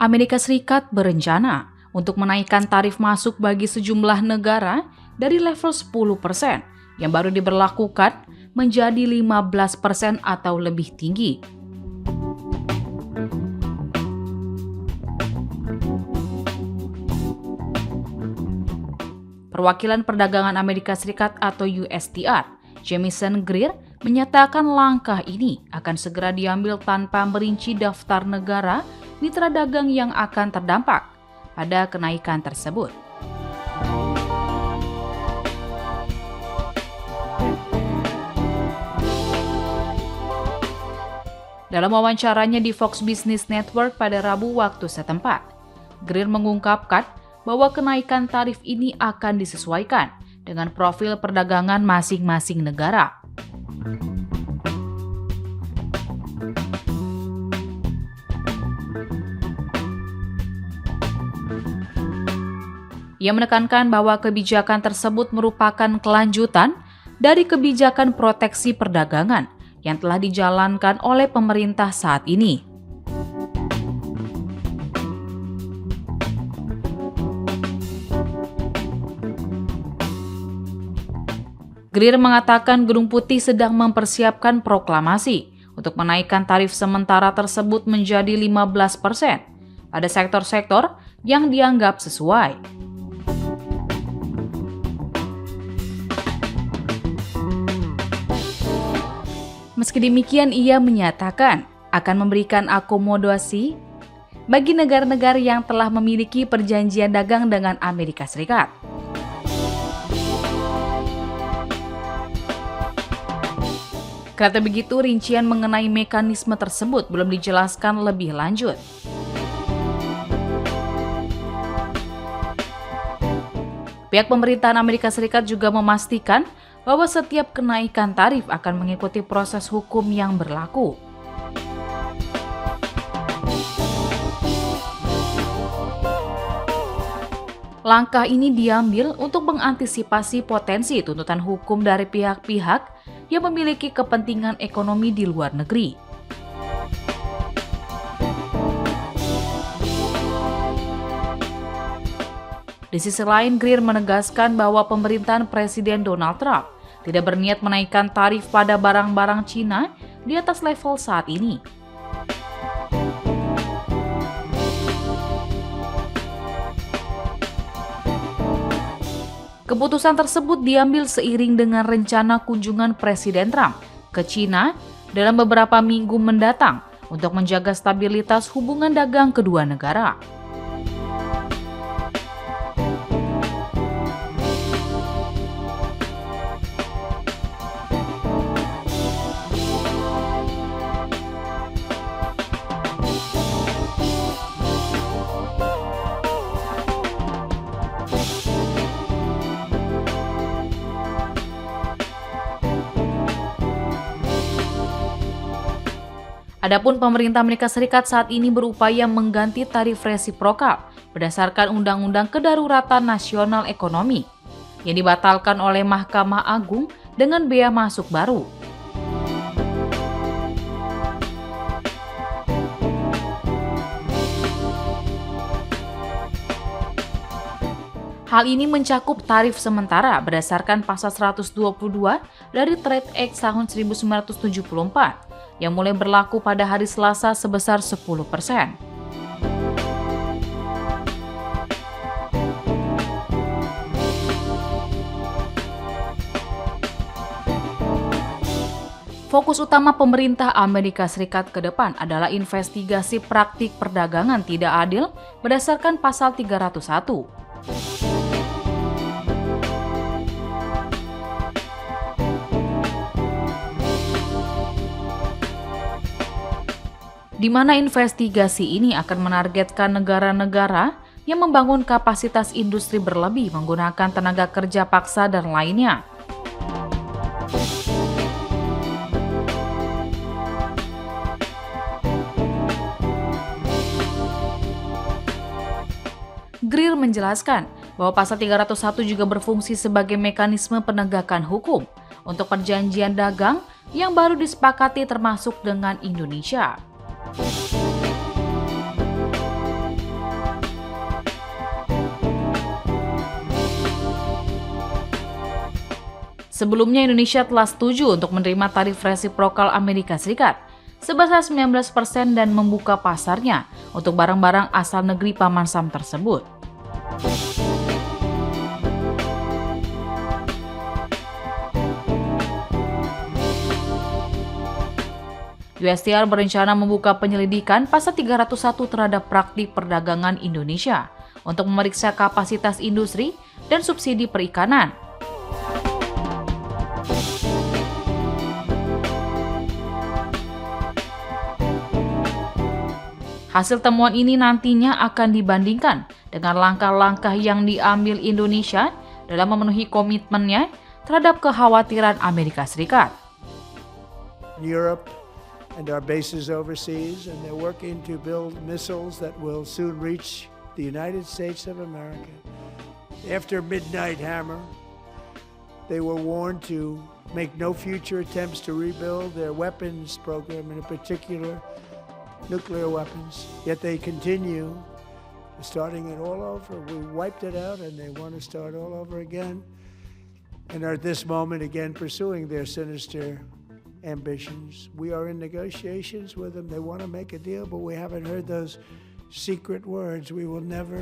Amerika Serikat berencana untuk menaikkan tarif masuk bagi sejumlah negara dari level 10% yang baru diberlakukan menjadi 15% atau lebih tinggi. Perwakilan Perdagangan Amerika Serikat atau USTR, Jamieson Greer, menyatakan langkah ini akan segera diambil tanpa merinci daftar negara mitra dagang yang akan terdampak pada kenaikan tersebut. Dalam wawancaranya di Fox Business Network pada Rabu waktu setempat, Greer mengungkapkan bahwa kenaikan tarif ini akan disesuaikan dengan profil perdagangan masing-masing negara. Ia menekankan bahwa kebijakan tersebut merupakan kelanjutan dari kebijakan proteksi perdagangan yang telah dijalankan oleh pemerintah saat ini. Greer mengatakan Gedung Putih sedang mempersiapkan proklamasi untuk menaikkan tarif sementara tersebut menjadi 15% pada sektor-sektor yang dianggap sesuai. Meski demikian, ia menyatakan akan memberikan akomodasi bagi negara-negara yang telah memiliki perjanjian dagang dengan Amerika Serikat. Kata begitu, rincian mengenai mekanisme tersebut belum dijelaskan lebih lanjut. Pihak pemerintahan Amerika Serikat juga memastikan bahwa setiap kenaikan tarif akan mengikuti proses hukum yang berlaku. Langkah ini diambil untuk mengantisipasi potensi tuntutan hukum dari pihak-pihak yang memiliki kepentingan ekonomi di luar negeri. Di sisi lain, Greer menegaskan bahwa pemerintahan Presiden Donald Trump tidak berniat menaikkan tarif pada barang-barang Cina di atas level saat ini. Keputusan tersebut diambil seiring dengan rencana kunjungan Presiden Trump ke Cina dalam beberapa minggu mendatang untuk menjaga stabilitas hubungan dagang kedua negara. Adapun pemerintah Amerika Serikat saat ini berupaya mengganti tarif resiprokal berdasarkan Undang-Undang Kedaruratan Nasional Ekonomi yang dibatalkan oleh Mahkamah Agung dengan bea masuk baru. Hal ini mencakup tarif sementara berdasarkan pasal 122 dari Trade Act tahun 1974 yang mulai berlaku pada hari Selasa sebesar 10%. Fokus utama pemerintah Amerika Serikat ke depan adalah investigasi praktik perdagangan tidak adil berdasarkan pasal 301. Di mana investigasi ini akan menargetkan negara-negara yang membangun kapasitas industri berlebih menggunakan tenaga kerja paksa dan lainnya. Greer menjelaskan bahwa pasal 301 juga berfungsi sebagai mekanisme penegakan hukum untuk perjanjian dagang yang baru disepakati termasuk dengan Indonesia. Sebelumnya Indonesia telah setuju untuk menerima tarif resiprokal Amerika Serikat sebesar 19% dan membuka pasarnya untuk barang-barang asal negeri Paman Sam tersebut. USTR berencana membuka penyelidikan pasal 301 terhadap praktik perdagangan Indonesia untuk memeriksa kapasitas industri dan subsidi perikanan. Hasil temuan ini nantinya akan dibandingkan dengan langkah-langkah yang diambil Indonesia dalam memenuhi komitmennya terhadap kekhawatiran Amerika Serikat. Europe and our bases overseas, and they're working to build missiles that will soon reach the United States of America. After Midnight Hammer, they were warned to make no future attempts to rebuild their weapons program, in particular nuclear weapons. Yet they continue starting it all over. We wiped it out and they want to start all over again, and are at this moment again pursuing their sinister ambitions. We are in negotiations with them. They want to make a deal, but we haven't heard those secret words. We will never